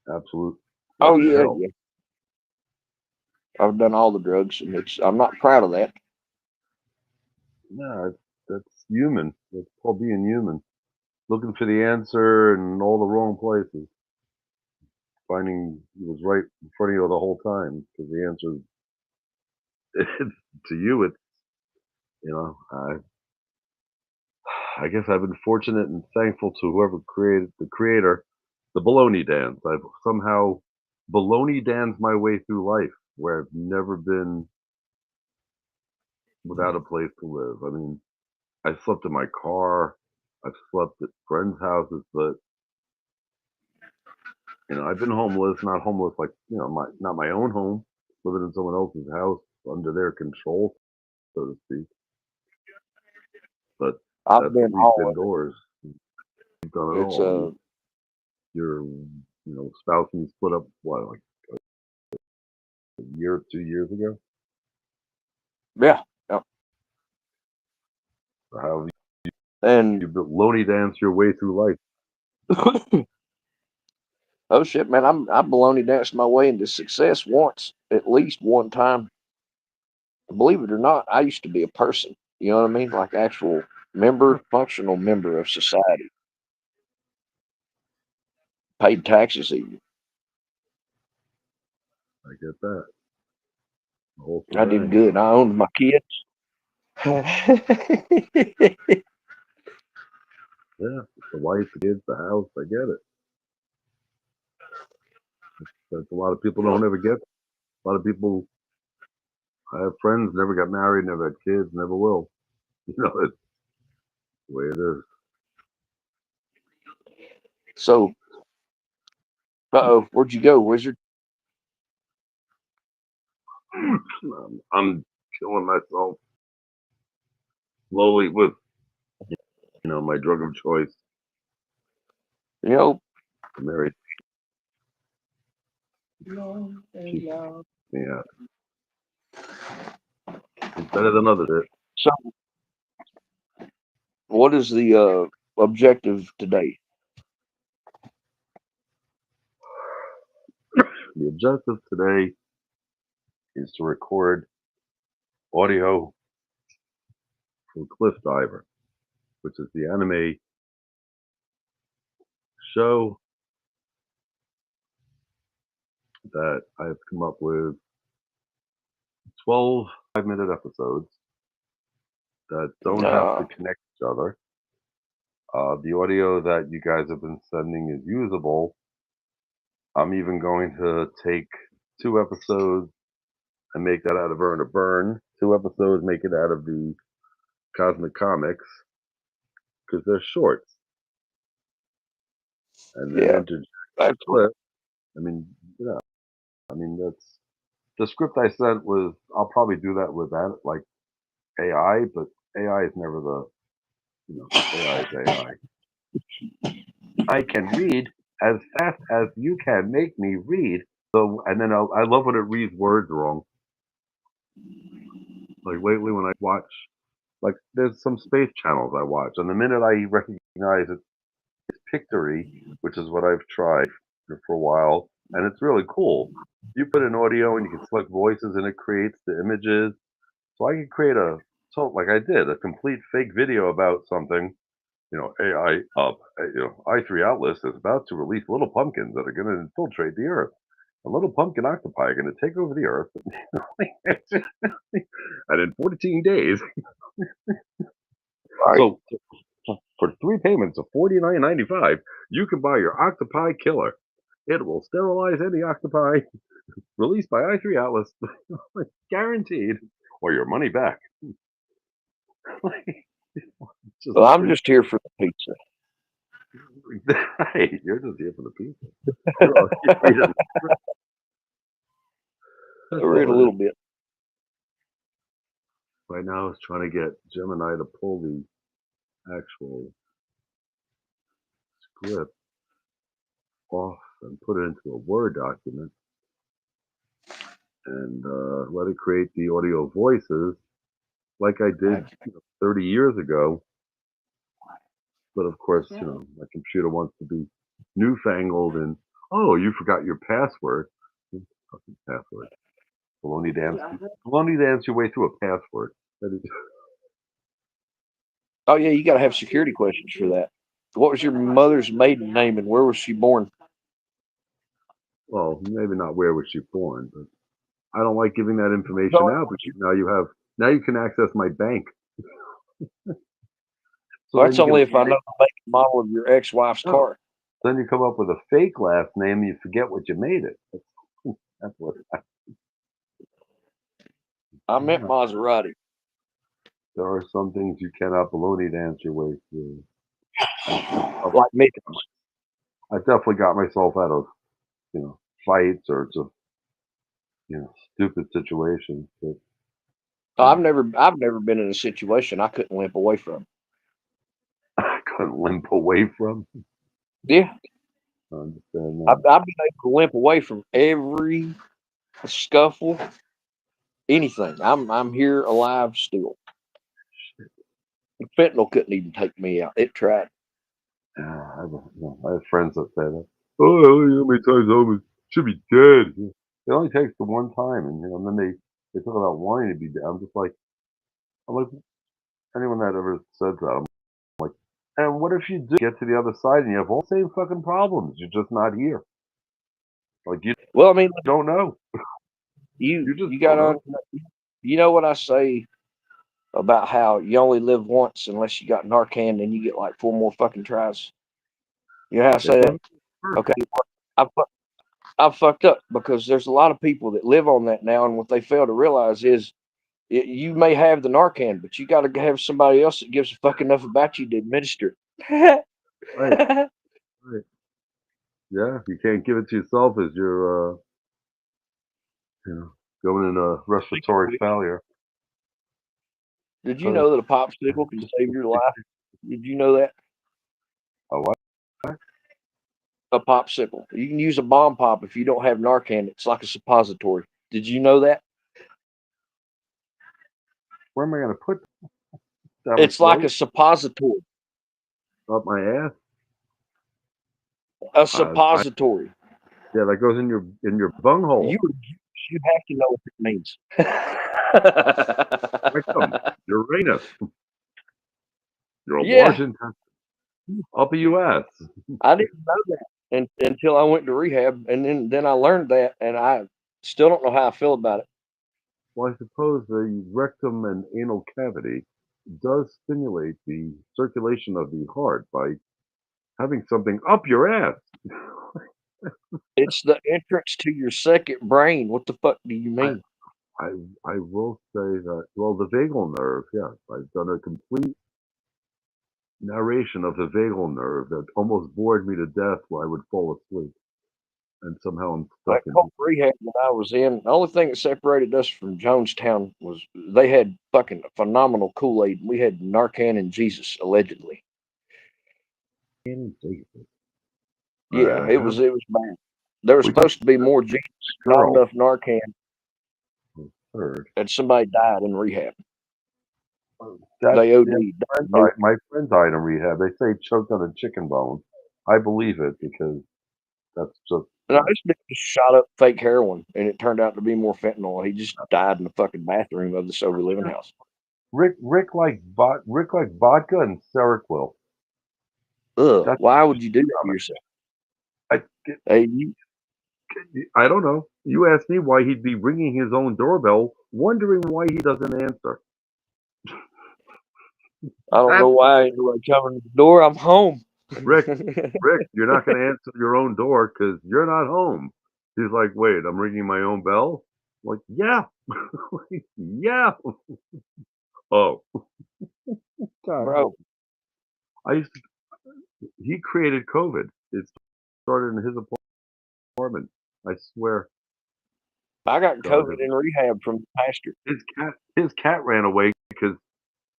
absolute Oh fucking yeah, hell. yeah. I've done all the drugs, and I'm not proud of that. Yeah, that's human. That's called being human. Looking for the answer in all the wrong places. Finding it was right in front of you the whole time because the answer is to you. It's you know. I guess I've been fortunate and thankful to whoever created the creator, the baloney dance. I've somehow baloney danced my way through life where I've never been without a place to live. I mean, I slept in my car. I've slept at friends' houses, but I've been homeless, not homeless like my not my own home, living in someone else's house under their control, so to speak. But I've that's been at least all of it. indoors. You've done it It's all. Your spouse and you split up what like a year, 2 years ago. yeah, yeah. Or how have And you lonely dance your way through life? oh shit, man, I baloney danced my way into success once, at least one time. Believe it or not, I used to be a person. You know what I mean? Like actual member, functional member of society. Paid taxes even. I get that. The whole I did shebang. good. I owned my kids. Yeah, the wife, the kids, the house. I get it. But a lot of people don't ever get. A lot of people. I have friends never got married, never had kids, never will. It's the way it is. So, uh-oh, where'd you go, wizard? I'm killing myself slowly with my drug of choice, You know, the Mary. Keeps me at. It's better than other shit. so what is the objective today? The objective today is to record audio for Cliff Diver, which is the anime show that I've come up with 12 5-minute episodes that don't have to Uh, connect each other. The audio that you guys have been sending is usable. I'm even going to take 2 episodes and make that out of Earn or Burn. 2 episodes, make it out of the Cosmic Comics because they're shorts, and then yeah, interject that's Cliff. I mean, I mean that's the script I sent was. I'll probably do that with that like AI, but AI is never the AI is AI. I can read as fast as you can make me read. So, and then I love when it reads words wrong. Like lately, when I watch, like there's some space channels I watch, and the minute I recognize it's Pictory, which is what I've tried for a while, and it's really cool. You put in audio and you can select voices, and it creates the images. So I could create like I did, a complete fake video about something. AI up. I3 Atlas is about to release little pumpkins that are going to infiltrate the Earth. A little pumpkin octopi are going to take over the Earth. And in 14 days, right. so for 3 payments of $49.95, you can buy your octopi killer. It will sterilize any octopi released by I3 Atlas, guaranteed, or your money back. Just Well, I'm just here for the pizza. hey, you're just here for the pizza. You're reading. I That's read a all it little is. bit. Right now, is trying to get Gemini to pull the actual script off and put it into a Word document and let it create the audio voices like I did 30 years ago. But of course, my computer wants to be newfangled and Oh, you forgot your password. Fucking password. Baloney dance your way through a password. That is, Oh yeah, you got to have security questions for that. What was your mother's maiden name and where was she born? well, maybe not where was she born, but I don't like giving that information So out because now you can access my bank. So well, then that's you get only a if I know the make and model of your ex-wife's no. car. Then you come up with a fake last name and you forget what you made it. That's what. I meant Yeah. Maserati. There are some things you cannot baloney dance your way through. I've Like me. definitely got myself out of fights or just stupid situations. But I've never been in a situation I couldn't limp away from. I couldn't limp away from. Yeah, I understand I've that. been able to limp away from every scuffle, anything. I'm here alive still. Fentanyl couldn't even take me out. It tried. I have friends that say that. Oh, how many times I should be dead. It only takes the one time, and then they talk about wanting to be dead. I'm like anyone that ever said that. I'm like, and what if you do get to the other side and you have all the same fucking problems? You're just not here. Like you Well, I mean, don't know. you You just you got don't on. know. You know what I say about how you only live once unless you got Narcan, and you get like 4 more fucking tries. You know how I It say that? doesn't work. Okay, I fu- I fucked up because there's a lot of people that live on that now, and what they fail to realize is you may have the Narcan, but you got to have somebody else that gives a fuck enough about you to administer it. Right, right. Yeah, you can't give it to yourself as you're you know, going in a respiratory failure. Did you Uh, know that a popsicle can save your life? Did you know that? a what? A popsicle. You can use a bomb pop if you don't have Narcan. It's like a suppository. Did you know that? Where am I going to put down my It's like a throat? suppository. Up my ass? A I suppository. Yeah, that goes in your bunghole. You you have to know what it means. Rectum, Uranus, your large Yeah, intestine, upper US. I didn't know that until I went to rehab, and then I learned that, and I still don't know how I feel about it. Well, I suppose the rectum and anal cavity does stimulate the circulation of the heart by having something up your ass. It's the entrance to your second brain. What the fuck do you I, mean? I, I will say that, well, the vagal nerve, yes, I've done a complete narration of the vagal nerve that almost bored me to death where I would fall asleep. And somehow I'm That stuck in cold rehab that I was in, the only thing that separated us from Jonestown was they had fucking phenomenal Kool-Aid. We had Narcan and Jesus, allegedly. here. Yeah, I have it was bad. There was we got supposed to be more Jesus, a not girl enough Narcan, third. and somebody died in rehab. That They yeah, OD'd. my friend died in rehab. They say he choked on a chicken bone. I believe it because that's just No, this bitch just shot up fake heroin, and it turned out to be more fentanyl. He just died in the fucking bathroom of the sober living house. Rick like vodka and Seroquel. Ugh, That's why would you do that to yourself? I Hey, you, I don't know. You asked me why he'd be ringing his own doorbell, wondering why he doesn't answer. I don't know That's why ain't nobody coming to the door. I'm home. Rick. Rick, you're not going to answer your own door because you're not home. He's like, wait, I'm ringing my own bell. I'm like, yeah, yeah. Oh, God Bro, help. I used to, he created COVID. It started in his apartment. I swear. I got God, COVID in rehab from the pastor. his cat ran away because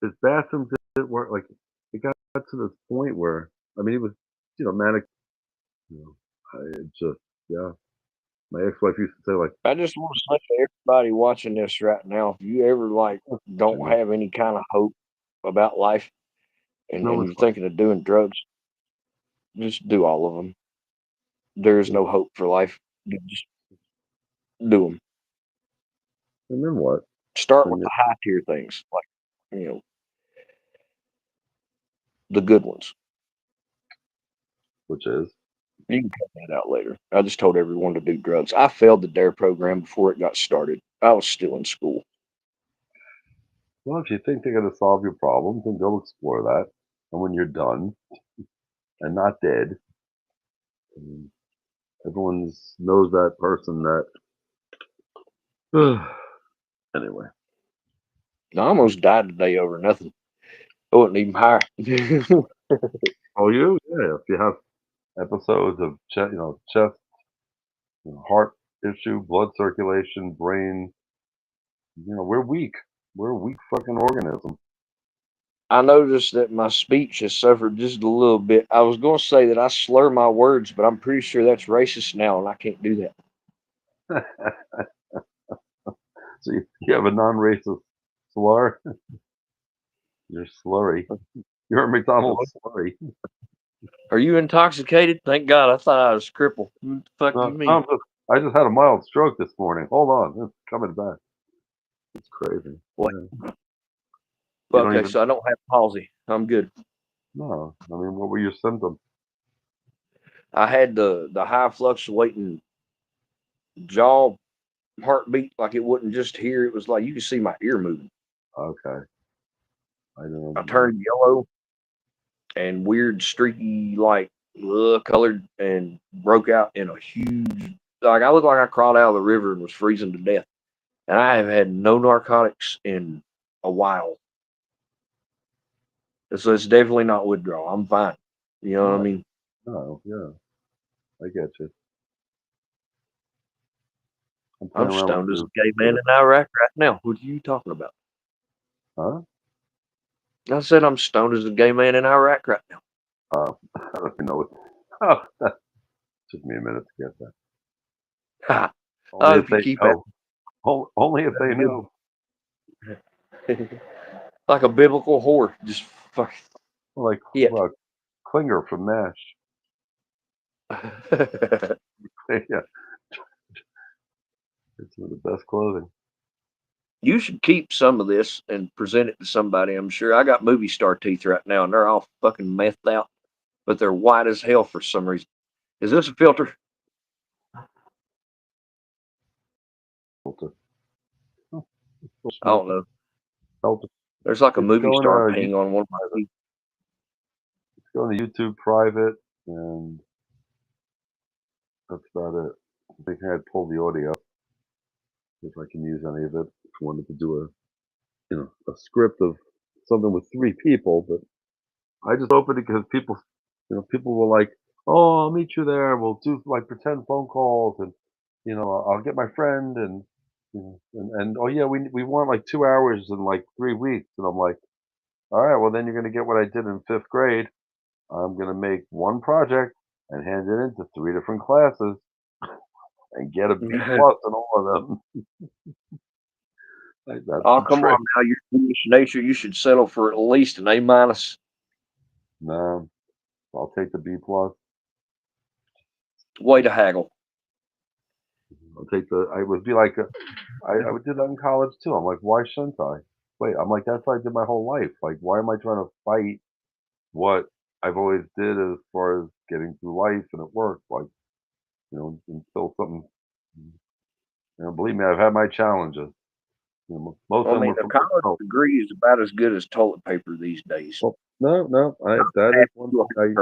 his bathrooms didn't work. Like it got to this point where I mean, it was manic. You know, it just yeah. My ex-wife used to say like, I just want to say to everybody watching this right now, if you ever like don't "Jimmy, have any kind of hope about life no, and it's you're fine. thinking of doing drugs, just do all of them. there is no hope for life. You just do them. And then what? Start And with the high tier things, like the good ones. which is, You can cut that out later. I just told everyone to do drugs. I failed the DARE program before it got started. I was still in school. well, if you think they're going to solve your problems, then go explore that. And when you're done and not dead, everyone knows that person that. Anyway. I almost died today over nothing. I wasn't even high. Oh, you? Yeah. If you have episodes of chest, heart issue, blood circulation, brain, we're weak. We're a weak fucking organism. I noticed that my speech has suffered just a little bit. I was going to say that I slur my words, but I'm pretty sure that's racist now, and I can't do that. So you have a non-racist slur. You're slurry. You're a McDonald's slurry. Are you intoxicated? Thank God. I thought I was crippled. What the fuck do you mean? I just had a mild stroke this morning. Hold on, it's coming back. It's crazy. What? Yeah. Okay, so I don't have palsy. I'm good. No. I mean, what were your symptoms? I had the high fluctuating jaw heartbeat, like it wasn't just here. It was like you could see my ear moving. Okay. I don't know. I turned yellow and weird, streaky, like colored, and broke out in a huge. Like I looked like I crawled out of the river and was freezing to death. And I have had no narcotics in a while. So it's definitely not withdrawal. I'm fine. You know what I mean? Oh, yeah. I get you. I'm I'm playing around stoned with as this. a gay man in Iraq right now. What are you talking about? Huh? I said I'm stoned as a gay man in Iraq right now. I don't even know. Oh, that took me a minute to get that. I Only if hope you they keep that. know. Only if they know. Like a biblical whore. Just fuck Like it. Klinger from MASH. Yeah, it's one of the best clothing. You should keep some of this and present it to somebody. I'm sure I got movie star teeth right now, and they're all fucking methed out, but they're white as hell for some reason. Is this a filter? Filter. Oh, I don't know. Filter. There's like a It's movie going star to ping on one of my YouTube. teeth. It's going to YouTube private, and that's about it. I think I had pulled the audio if I can use any of it. If I wanted to do a script of something with three people, but I just opened it because people were like, "Oh, I'll meet you there. We'll do like pretend phone calls, and I'll get my friend, and oh yeah, we want like 2 hours in like 3 weeks." And I'm like, "All right, well then you're gonna get what I did in fifth grade. I'm gonna make one project and hand it into three different classes and get a B plus in all of them." Like, that's Oh, the come trick. on now. You're English nature. You should settle for at least an A minus. No, I'll take the B plus. Way to haggle. I'll take the. I would be like, I would do that in college too. I'm like, why shouldn't I? Wait, I'm like, that's what I did my whole life. Like, why am I trying to fight what I've always did as far as getting through life and at work? Like, until something. Believe me, I've had my challenges. Most of I them mean, were a from college myself. degree is about as good as toilet paper these days. Well, no, that is one You thing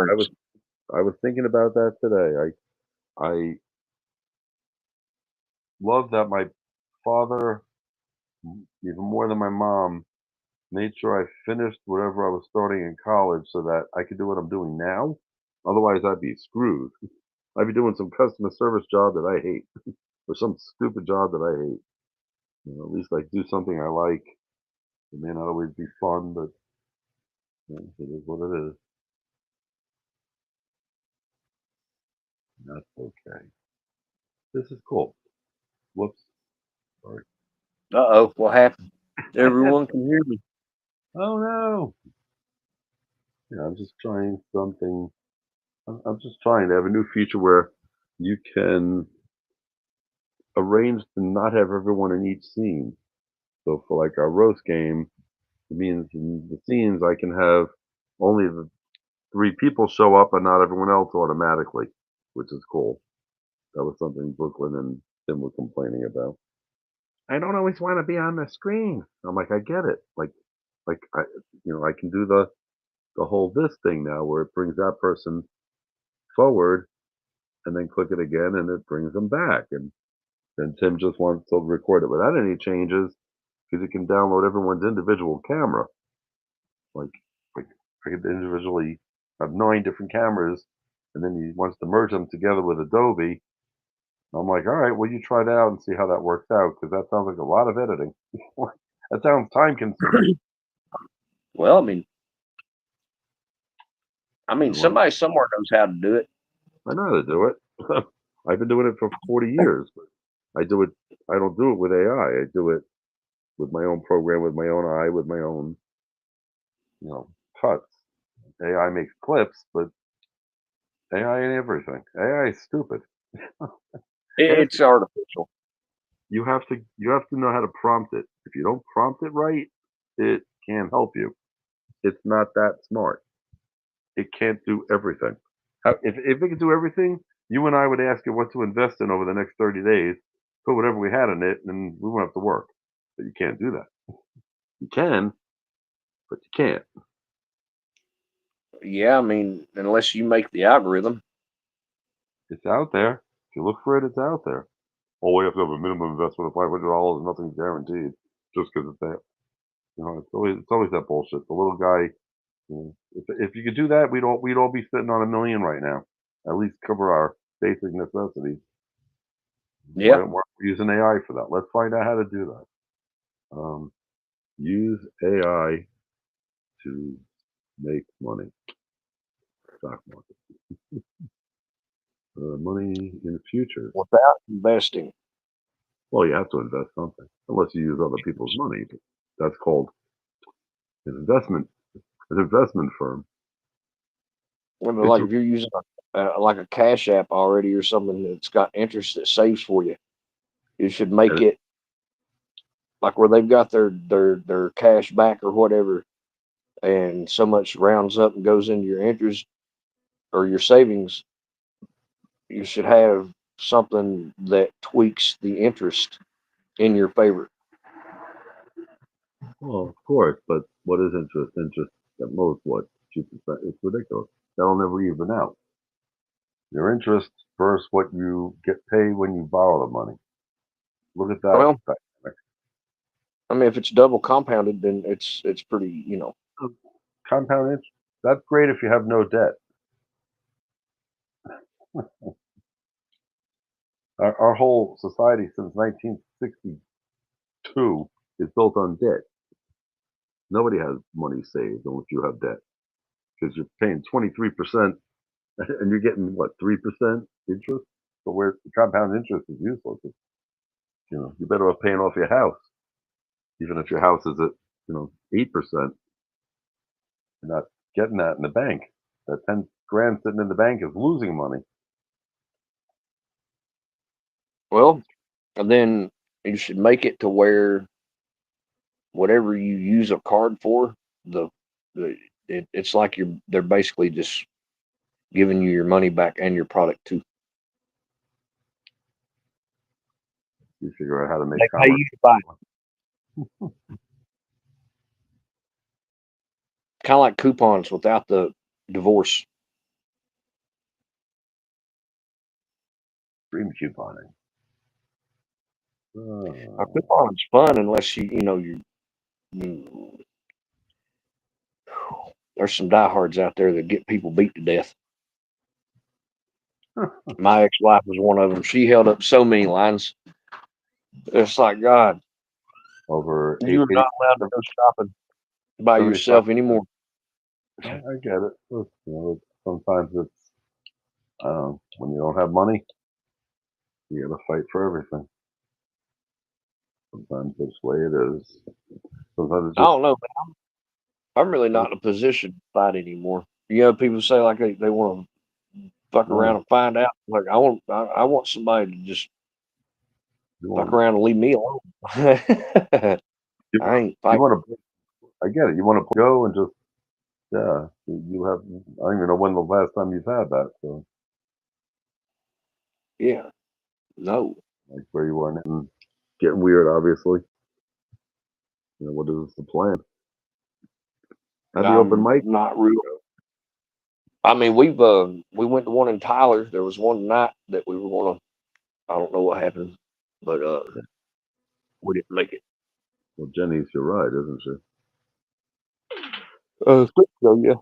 I was thinking about that today. I love that my father, even more than my mom, made sure I finished whatever I was starting in college so that I could do what I'm doing now. Otherwise, I'd be screwed. I'd be doing some customer service job that I hate, or some stupid job that I hate. At least I do something I like. It may not always be fun, but it is what it is. That's okay. This is cool. Whoops. Sorry. Uh-oh, what happened? Everyone can hear me. Oh no. Yeah, I'm just trying something. I'm just trying to have a new feature where you can arrange to not have everyone in each scene. So for like our roast game, it means in the scenes I can have only the three people show up and not everyone else automatically, which is cool. That was something Brooklyn and Tim were complaining about. I don't always want to be on the screen. I'm like, I get it. Like I, I can do the whole this thing now where it brings that person forward and then click it again and it brings them back. And then Tim just wants to record it without any changes because you can download everyone's individual camera. Like, like I could individually have 9 different cameras, and then he wants to merge them together with Adobe. I'm like, all right, well, you try it out and see how that works out because that sounds like a lot of editing. That sounds time consuming. Well, You know, somebody somewhere knows how to do it. I know how to do it. I've been doing it for 40 years, but I do it. I don't do it with AI. I do it with my own program, with my own eye, with my own, cuts. AI makes clips, but AI ain't everything. AI is stupid. Ask It's artificial. you have to know how to prompt it. If you don't prompt it right, it can't help you. It's not that smart. It can't do everything. If it could do everything, you and I would ask it what to invest in over the next 30 days, put whatever we had in it, and we wouldn't have to work. But you can't do that. You can, but you can't. Yeah, unless you make the algorithm. It's out there. If you look for it, it's out there. Oh, we have to have a minimum investment of $500. Nothing's guaranteed just because it's there. It's always that bullshit. The little guy. If you could do that, we'd all be sitting on $1 million right now. At least cover our basic necessities. Why Yeah. don't we using AI for that? Let's find out how to do that. Use AI to make money. Stock market. Money in futures. Without investing. Well, you have to invest something, unless you use other people's money. But that's called an investment. An investment firm. It's Like if you're using like a cash app already or something that's got interest that saves for you, you should make and it like where they've got their cash back or whatever, and so much rounds up and goes into your interest or your savings. You should have something that tweaks the interest in your favor. well, of course, but what is interest? Interest at most what 2%? It's ridiculous. That'll never even out. Your interest versus what you get paid when you borrow the money. Look at that Well, dynamic. if it's double compounded, then it's pretty, Compound interest. That's great if you have no debt. Our whole society since 1962 is built on debt. Nobody has money saved unless you have debt because you're paying 23% and you're getting what 3% interest. So where the compound interest is useless. You're better off paying off your house, even if your house is at 8%. You're not getting that in the bank. That 10 grand sitting in the bank is losing money. well, and then you should make it to where whatever you use a card for, the it's like they're basically just giving you your money back and your product too. You figure out how to make They pay commerce. you to buy, kind of like coupons without the divorce. Dream couponing. A coupon's fun unless you there's some diehards out there that get people beat to death. My ex-wife was one of them. She held up so many lines. It's like, God, Over you are not allowed to go shopping by 75. yourself anymore. I get it. Sometimes it's when you don't have money, you got to fight for everything. Sometimes that's the way it is. Sometimes it's I just don't know, but I'm really not in a position to fight anymore. People say like they want to fuck No, around and find out. Like I want somebody to just you fuck want around and leave me alone. I ain't you fighting. want to. I get it. You want to go and just yeah. You have. I don't even know when the last time you've had that. So Yeah, no. like where you are now, and getting weird. Obviously, what is the plan? Have the open I'm mic. not real. I mean, we went to one in Tyler. There was one night that we were gonna. I don't know what happened, but we didn't make it. Well, Jenny's your ride, isn't she? So yeah.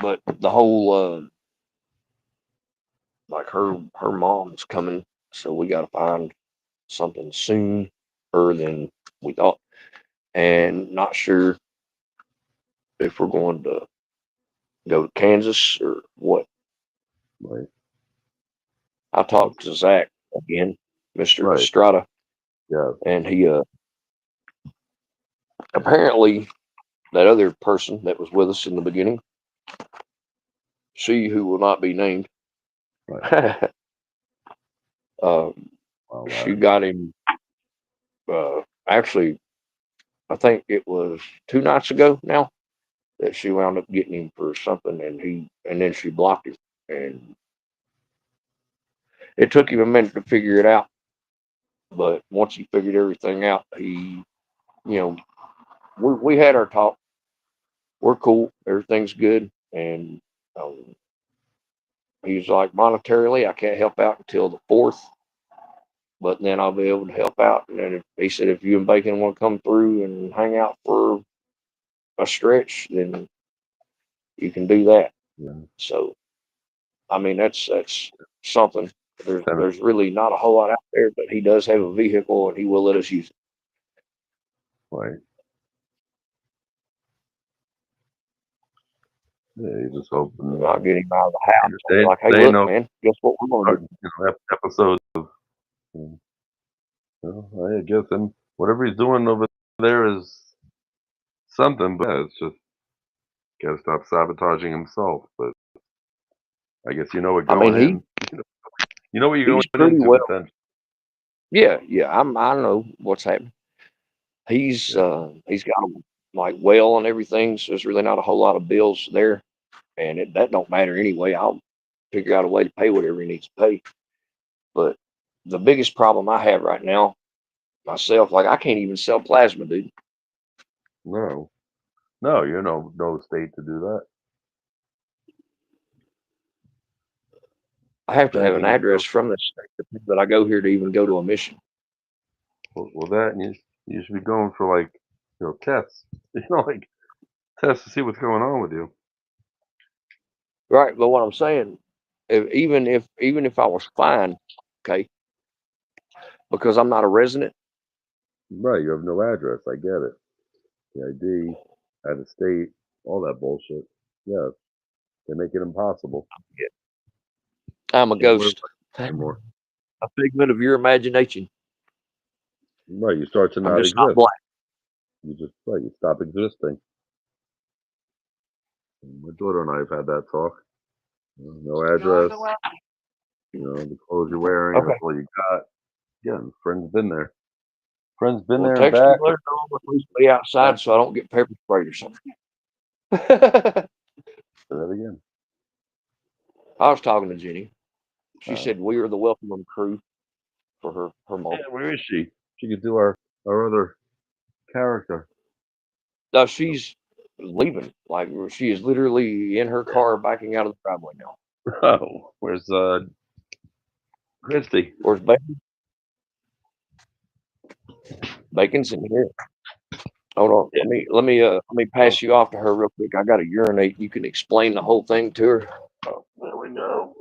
But the whole like her mom's coming, so we got to find something sooner than we thought, and not sure if we're going to go to Kansas or what. Right. I talked to Zach again, Mr. Right. Estrada, Yeah. and he apparently that other person that was with us in the beginning, she who will not be named, Right. um, Wow. she got him. Actually, I think it was 2 nights ago now that she wound up getting him for something, and then she blocked him, and it took him a minute to figure it out. But once he figured everything out, you know, we had our talk. We're cool. Everything's good, and um, he's like, monetarily, I can't help out until the 4th, but then I'll be able to help out. And then he said, if you and Bacon want to come through and hang out for a stretch, then you can do that. Yeah. So, I mean, that's something. Kind of There's really not a whole lot out there, but he does have a vehicle and he will let us use it. right. Yeah. You just hoping. I'll get him out of the house. I'll be They like, hey, they look, know man, guess what we're going to do? episodes of. I guess and whatever he's doing over there is something, but yeah, it's just gotta stop sabotaging himself. But I guess you know what I mean, going in. You know what you're he's going pretty into well. potentially. Yeah. I know what's happening. He's Yeah. he's got them like well and everything, so there's really not a whole lot of bills there, and that don't matter anyway. I'll figure out a way to pay whatever he needs to pay. But the biggest problem I have right now myself, like I can't even sell plasma, dude. No. No, you're no state to do that. I have to have an Begging. address from the state that I go here to even go to a mission. Well, that and you should be going for like tests. Like tests to see what's going on with you. Right, but what I'm saying, even if I was fine, okay, because I'm not a resident. Right, you have no address. I get it. The ID, out of state, all that bullshit. Yeah, they make it impossible. I'm a Can't live ghost, a anymore. figment of your imagination. Right, you start to I'm not just not exist. black. You just right, you stop existing. My daughter and I have had that talk. No address. The clothes you're wearing, Okay, that's all you got. Yeah, and friend's been there. Friend's been well, there and text me back. later on, at least be outside so I don't get pepper sprayed or something. Say that again. I was talking to Jenny. She Uh, said we are the welcome crew for her mom. yeah, where is she? She could do our other character. No, she's leaving. Like she is literally in her car backing out of the driveway now. Oh, where's Christy? Where's Bacon? Bacon's in here. Hold on. Yeah. Let me pass you off to her real quick. I gotta urinate. You can explain the whole thing to her. Oh, there we go.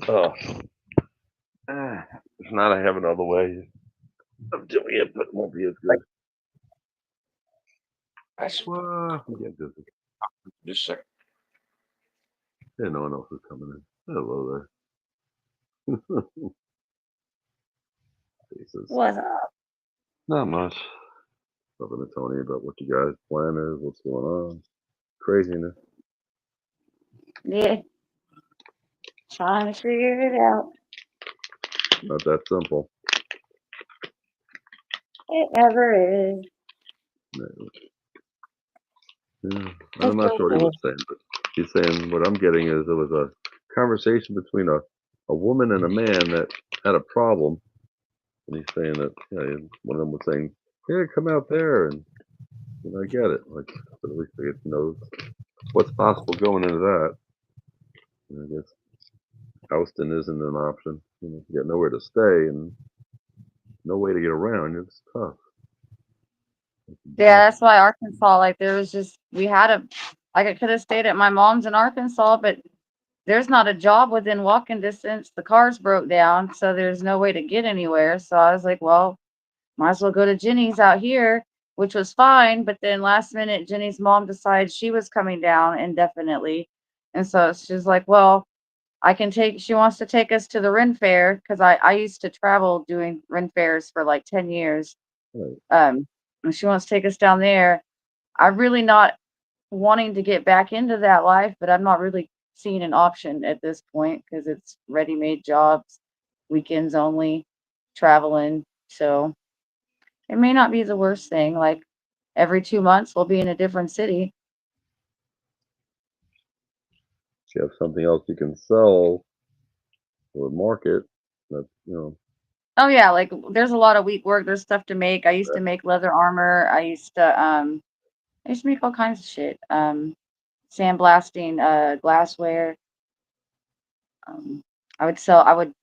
Oh, if not, I have another way of doing it, but it won't be as good. That's We get this. just a second. Yeah, no one else is coming in. Hello there. Faces. What's up? Not much. Nothing to tell you about what you guys' plan is, what's going on. Craziness. Yeah, trying to figure it out. Not that simple. It never is. Yeah. I'm It's not sure what he okay. was saying, but he's saying what I'm getting is there was a conversation between a woman and a man that had a problem, and he's saying that one of them was saying, "Yeah, come out there," and I get it. Like, but at least they get to know what's possible going into that. And I guess Houston isn't an option. If you got nowhere to stay and no way to get around, it's tough. Yeah, that's why Arkansas, like, there was just, we had a, like, I could have stayed at my mom's in Arkansas, but there's not a job within walking distance. The cars broke down, so there's no way to get anywhere. So I was like, well, might as well go to Jenny's out here, which was fine. But then last minute, Jenny's mom decided she was coming down indefinitely. And so she's like, well, she wants to take us to the Ren Fair because I used to travel doing Ren Fairs for like 10 years. Right. And she wants to take us down there. I'm really not wanting to get back into that life, but I'm not really seeing an option at this point because it's ready-made jobs, weekends only, traveling. So it may not be the worst thing. Like every 2 months, we'll be in a different city. If you have something else you can sell or market, that's Oh yeah, like there's a lot of wheat work. There's stuff to make. I used to make leather armor. I used to make all kinds of shit. Sandblasting, glassware. Um, I would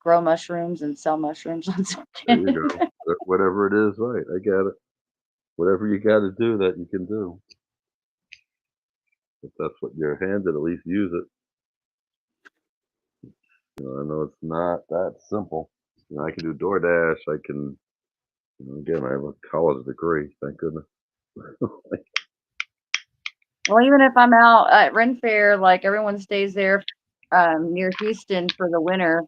grow mushrooms and sell mushrooms on there you something. go. Whatever it is, right? I get it. Whatever you got to do that you can do. If that's what you're handed, at least use it. I know it's not that simple. I can do DoorDash. I can, again, I have a college degree. Thank goodness. Well, even if I'm out at Ren Fair, like everyone stays there near Houston for the winter,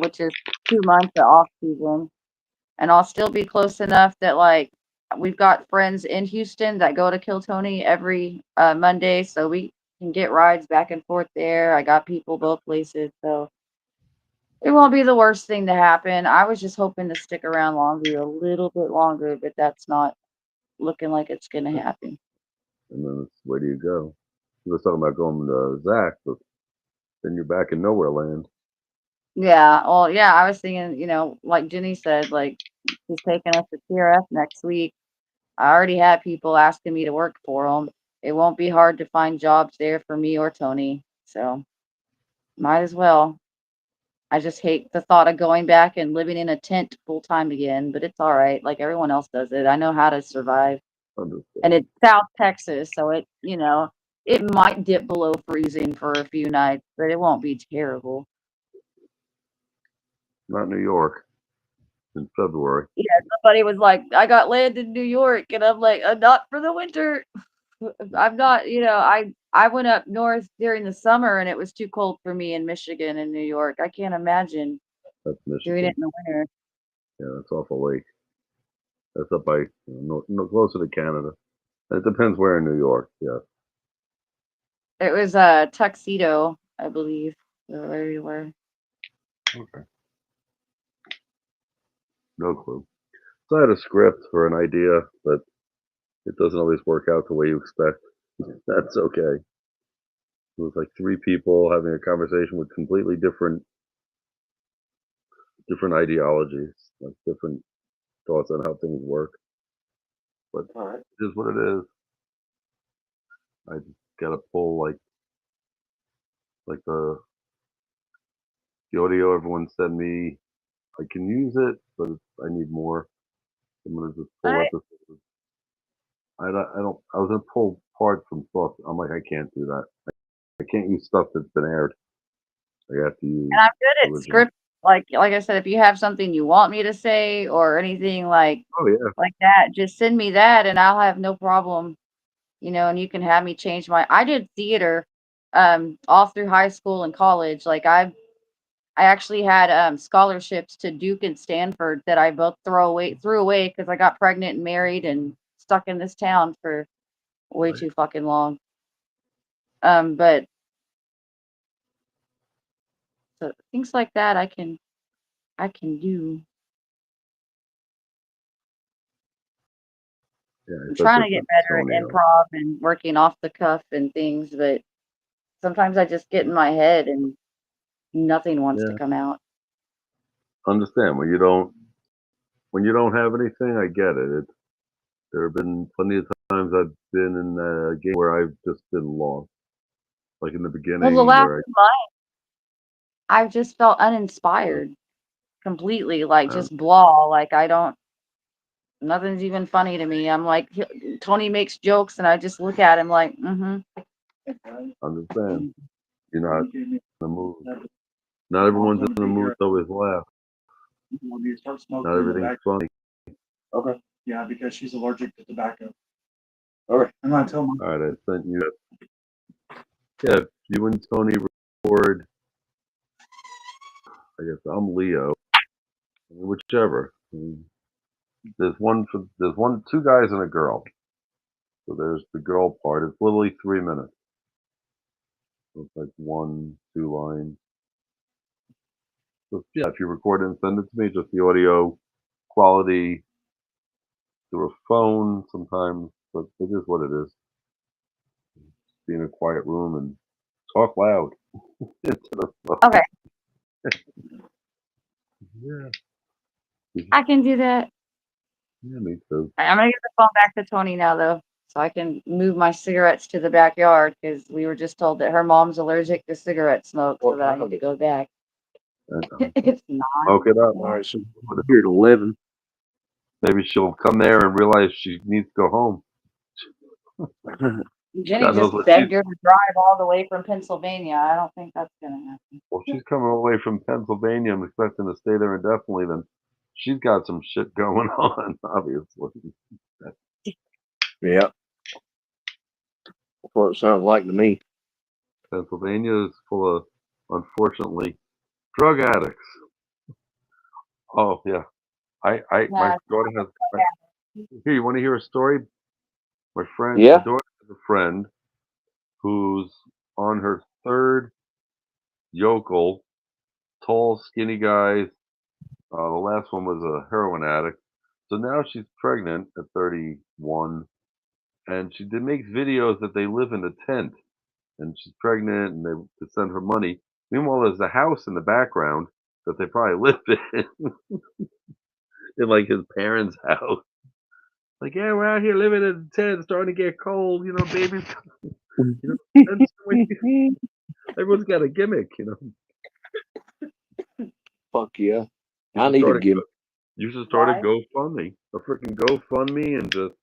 which is 2 months of off season, and I'll still be close enough that like we've got friends in Houston that go to Kill Tony every Monday, so we can get rides back and forth there. I got people both places, so it won't be the worst thing to happen. I was just hoping to stick around longer, a little bit longer, but that's not looking like it's gonna happen. And then it's, where do you go? You were talking about going to Zach, but then you're back in nowhere land. Yeah, well, yeah, I was thinking, like Jenny said, like she's taking us to TRF next week. I already had people asking me to work for them. It won't be hard to find jobs there for me or Tony, so might as well. I just hate the thought of going back and living in a tent full time again, but it's all right. Like everyone else does it. I know how to survive. And Understand. it's South Texas, so it might dip below freezing for a few nights, but it won't be terrible. Not New York in February. Yeah, somebody was like, "I got land in New York," and I'm like, "Not for the winter. I'm not." I went up north during the summer, and it was too cold for me in Michigan and New York. I can't imagine That's doing it Michigan. in the winter. Yeah, that's off a lake. That's up by no, closer to Canada. It depends where in New York. Yeah. It was a tuxedo, I believe, where we were. Okay. No clue. So I had a script for an idea, but it doesn't always work out the way you expect. That's okay. It was like three people having a conversation with completely different ideologies, like different thoughts on how things work. But All right. it is what it is. I just gotta pull like the audio everyone sent me. I can use it, but I need more. I'm gonna just pull I episodes. I don't. I was gonna pull parts from stuff. I'm like, I can't do that. I can't use stuff that's been aired. I have to use And I'm good at original. script. Like I said, if you have something you want me to say or anything Oh yeah, like that, just send me that, and I'll have no problem. And you can have me change my. I did theater, all through high school and college. Like I actually had scholarships to Duke and Stanford that I both threw away because I got pregnant and married and stuck in this town for way right. too fucking long. But So things like that I can do. Yeah, I'm it's like trying this to get is better at Tony. improv and working off the cuff and things, but sometimes I just get in my head and nothing wants to Yeah, come out. understand when you don't have anything. I get it. There have been plenty of times I've been in a game where I've just been lost, like in the Well, the beginning last where month, I've just felt uninspired completely, like I just blah. Like I don't, nothing's even funny to me. I'm like, Tony makes jokes, and I just look at him like, mm-hmm. understand you're not in the mood. Not everyone's in the mood to always laugh. Not everything's funny. Okay. Yeah, because she's allergic to tobacco. Okay. I'm gonna tell mom. All right, I sent you. Yeah, if you and Tony record. I guess I'm Leo. Whichever. Two guys and a girl. So there's the girl part. It's literally 3 minutes. So it's like 1, 2 lines. So yeah, if you record it and send it to me, just the audio quality through a phone sometimes, but it is what it is. Be in a quiet room and talk loud into the phone. Okay, Yeah, I can do that. yeah, me too. I'm gonna give the phone back to Tony now, though, so I can move my cigarettes to the backyard because we were just told that her mom's allergic to cigarette smoke, so that I need to go back. And It's not. smoke it up. All right, so we're here at 11. Maybe she'll come there and realize she needs to go home. Jenny God knows just what begged her to drive all the way from Pennsylvania. I don't think that's gonna happen. Well, if she's coming away from Pennsylvania. I'm expecting to stay there indefinitely. Then she's got some shit going on, obviously. Yeah, that's what it sounds like to me. Pennsylvania is full of, unfortunately, drug addicts. Oh yeah, my Nah, daughter has. Here, you want to hear a story? My Yeah. daughter has a friend who's on her third yokel, tall, skinny guys. The last one was a heroin addict. So now she's pregnant at 31, and she makes videos that they live in a tent, and she's pregnant, and they send her money. Meanwhile, there's a house in the background that they probably live in like his parents' house. Like, yeah, we're out here living in a tent, it's starting to get cold, babies. And everyone's got a gimmick. Fuck yeah. You I should need to start a give. you should start a GoFundMe, a freaking GoFundMe, and just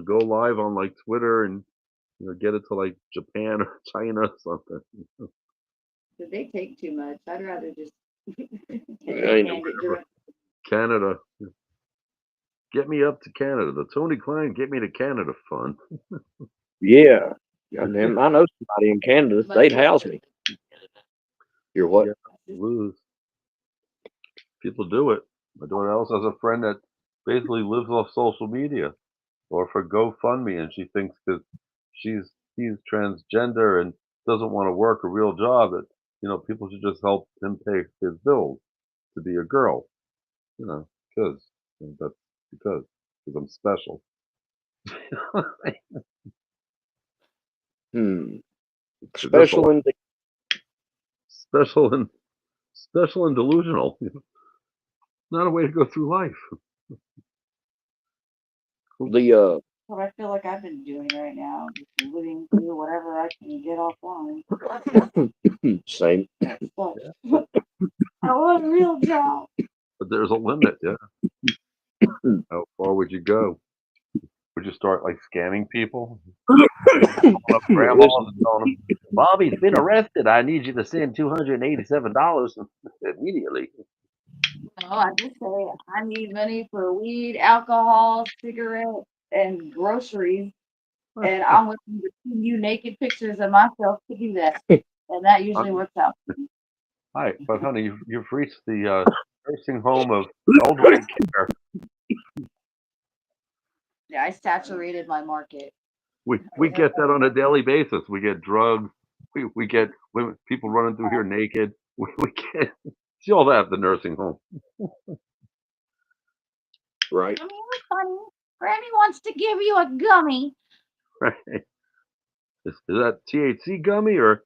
go live on like Twitter and get it to like Japan or China or something. But they take too much. I'd rather just Ain't no Canada, get me up to Canada. The Tony Klein Get Me to Canada Fund. Yeah. Goddamn, I know somebody in Canada. They'd house me. You're what? Yeah, lose. People do it. My daughter also has a friend that basically lives off social media or for GoFundMe, and she thinks because he's transgender and doesn't want to work a real job that people should just help him pay his bills to be a girl, because that's because I'm special. Special in special and special and delusional. Not a way to go through life. the what I feel like I've been doing right now, just living through whatever I can get offline. same. But I want a real job. But there's a limit, yeah. How far would you go? Would you start like scamming people? Calling up grandmas and telling them, Bobby's been arrested. I need you to send $287 immediately. No, I just say I need money for weed, alcohol, cigarettes, and groceries, and I'm willing to send you naked pictures of myself to do that, and that usually works out. Hi, but honey, you've reached the nursing home of elderly care. Yeah, I saturated my market. We get that on a daily basis. We get drugs. We get women, people running through here naked. We can't see all that at the nursing home. Right. Come here, funny. Granny wants to give you a gummy. Right? Is that THC gummy or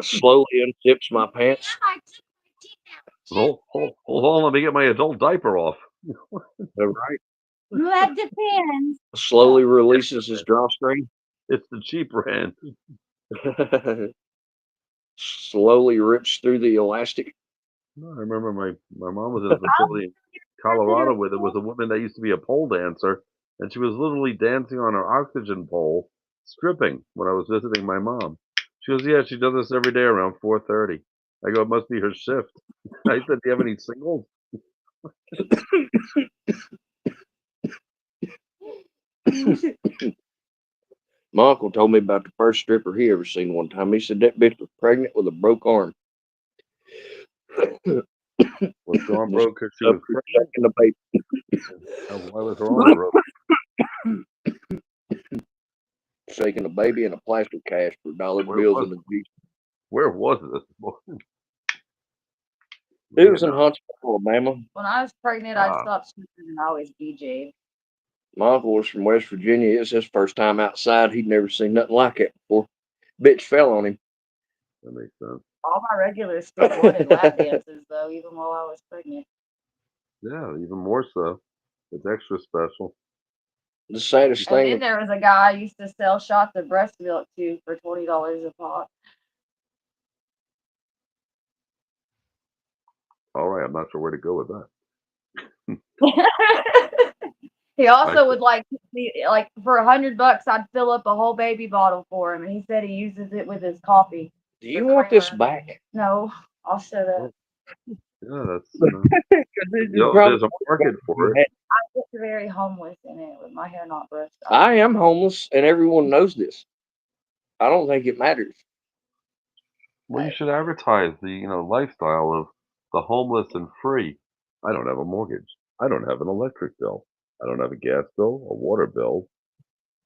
Slowly unzips my pants. I took my teeth out. hold on, let me get my adult diaper off. Right. That depends. Slowly releases his drawstring. It's the cheap brand. Slowly rips through the elastic. No, I remember my mom was in a facility in Colorado where there was a woman that used to be a pole dancer, and she was literally dancing on her oxygen pole, stripping when I was visiting my mom. She goes, "Yeah, she does this every day around 4:30." I go, "It must be her shift." I said, "Do you have any singles?" My uncle told me about the first stripper he ever seen one time. He said that bitch was pregnant with a broke arm. Was her arm broke because she was pregnant? Shaking the baby. Why was her arm broke? Shaking a baby in a plastic cast for dollar Where bills was in the Jeep. where was this? It was in Huntsville, Alabama. When I was pregnant, I Ah, stopped smoking and I always DJ'd. My uncle was from West Virginia. It was his first time outside. He'd never seen nothing like it before. Bitch fell on him. that makes sense. All my regulars still wanted lap dances, though, even while I was pregnant. Yeah, even more so. It's extra special. The saddest And then thing, there was a guy I used to sell shots of breast milk to for $20 a pop. All right, I'm not sure where to go with that. He I also would like for $100, I'd fill up a whole baby bottle for him, and he said he uses it with his coffee. do you want this creamer. back? No, I'll shut up. Yeah, that's Probably there's a market for it. I get very homeless in it with my hair not brushed. I am homeless, and everyone knows this. I don't think it matters. Well, you should advertise the lifestyle of the homeless and free. I don't have a mortgage. I don't have an electric bill. I don't have a gas bill, a water bill.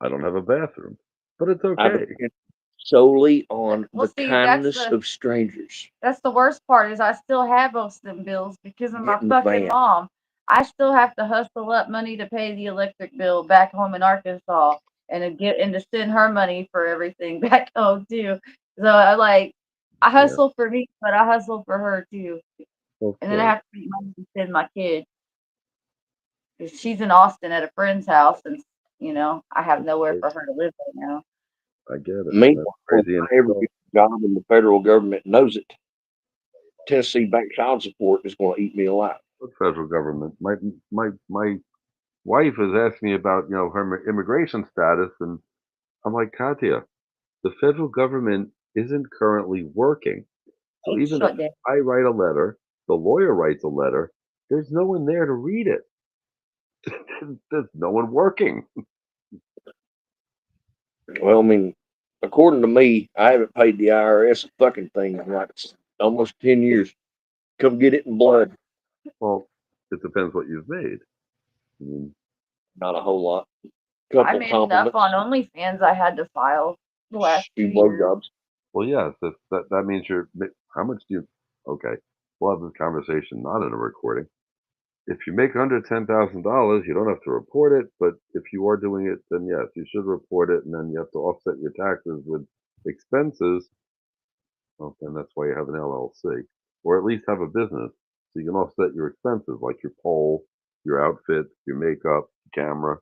I don't have a bathroom. But it's I okay. depend solely on Well, the see, kindness of strangers. that's the worst part is I still have most of them bills because of my Get in the fucking van. mom. I still have to hustle up money to pay the electric bill back home in Arkansas and to send her money for everything back home too. So I Yeah, hustle for me, but I hustle for her too. of And then I course, have to make money to send my kid because she's in Austin at a friend's house, and I have of nowhere course. for her to live right now. I get it. That's Meanwhile, if crazy in I ever itself. get a job and the federal government knows it, Tennessee Bank child support is going to eat me alive. The federal government. My wife has asked me about her immigration status, and I'm like, Katya, the federal government isn't currently working. So It's even if shut down. I write a letter, the lawyer writes a letter, there's no one there to read it. There's no one working. Well, I mean, according to me, I haven't paid the IRS a fucking thing in like almost 10 years. Come get it in blood. Well, it depends what you've made. I mean, Not a whole lot. I Couple made enough compliments, on OnlyFans. I had to file the last few 2 years. blowjobs. well, yes, if that means how much do you, okay, we'll have this conversation not in a recording. If you make under $10,000, you don't have to report it, but if you are doing it, then yes, you should report it, and then you have to offset your taxes with expenses. Well, then that's why you have an LLC, or at least have a business so you can offset your expenses like your pole, your outfit, your makeup, camera,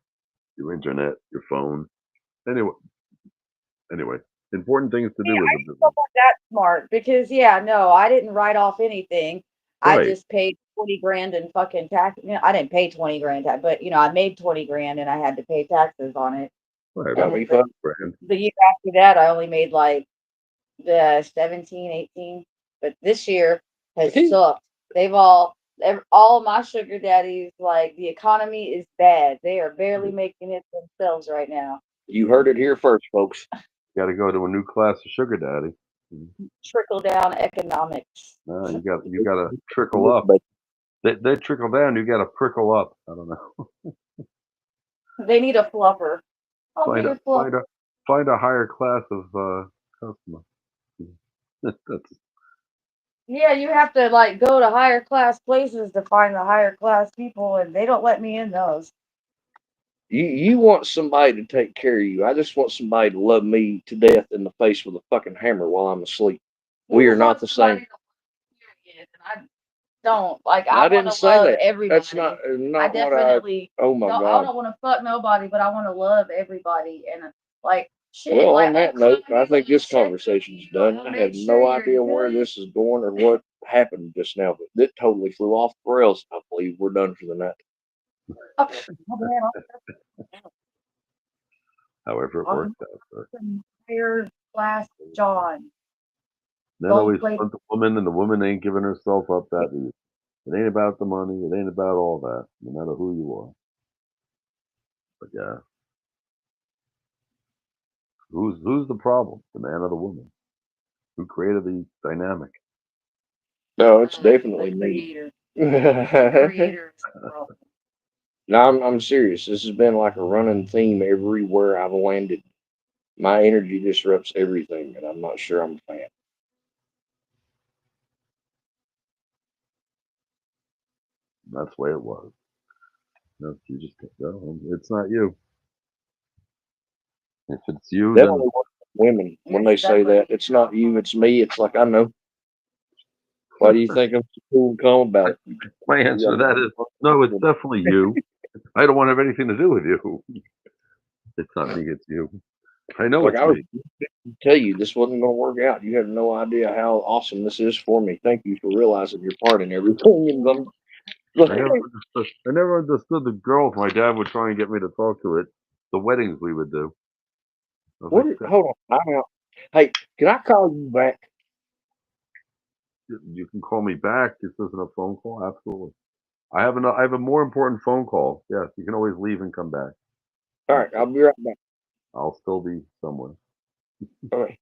your internet, your phone. Anyway, anyway, important things to do as a business. That smart because no, I didn't write off anything. I Right, just paid 20 grand in fucking tax. I didn't pay 20 grand, but I made 20 grand and I had to pay taxes on it. right. And That's then 25. grand. the year after that, I only made like the 17, 18. But this year has sucked. All of my sugar daddies, like the economy is bad. They are barely making it themselves right now. You heard it here first, folks. You got to go to a new class of sugar daddy. Trickle down economics. No, you got to trickle up. They trickle down. You got to prickle up. I don't know. They need a fluffer. I'll Find be a your fluffer. find a higher class of customer. That's Yeah, you have to like go to higher class places to find the higher class people, and they don't let me in those. You want somebody to take care of you. I just want somebody to love me to death in the face with a fucking hammer while I'm asleep. We are not the same. I don't like. I I want didn't to say love that. everybody. That's not I what I. definitely. Oh my I God. don't want to fuck nobody, but I want to love everybody, and like shit. Well, like on that note, I think this conversation's done. I have no idea where this is going or what happened just now, but it totally flew off the rails. I believe we're done for the night. However it worked out. But Higher class John. then always front the woman, and the woman ain't giving herself up that easy. It ain't about the money. It ain't about all that, no matter who you are. But yeah, who's the problem? The man or the woman? Who created the dynamic? No, it's definitely me. No, I'm serious. This has been like a running theme everywhere I've landed. My energy disrupts everything, and I'm not sure I'm a fan. That's the way it was. No, you just no, it's not you. If it's you, That then only works for women when they say that. It's not you, it's me. It's like, I know. Why do you think I'm so cool and calm about it? my answer to that is no. It's definitely you. I don't want to have anything to do with you. It's not me. It's you. I know Like, it's I was me. tell you this wasn't going to work out. You have no idea how awesome this is for me. Thank you for realizing your part in everything. And I never understood the girls my dad would try and get me to talk to at the weddings we would do. I was like, hold on, I'm out. Hey, can I call you back? you can call me back. This isn't a phone call. Absolutely. I have a more important phone call. Yes, you can always leave and come back. All right, I'll be right back. I'll still be somewhere. All right.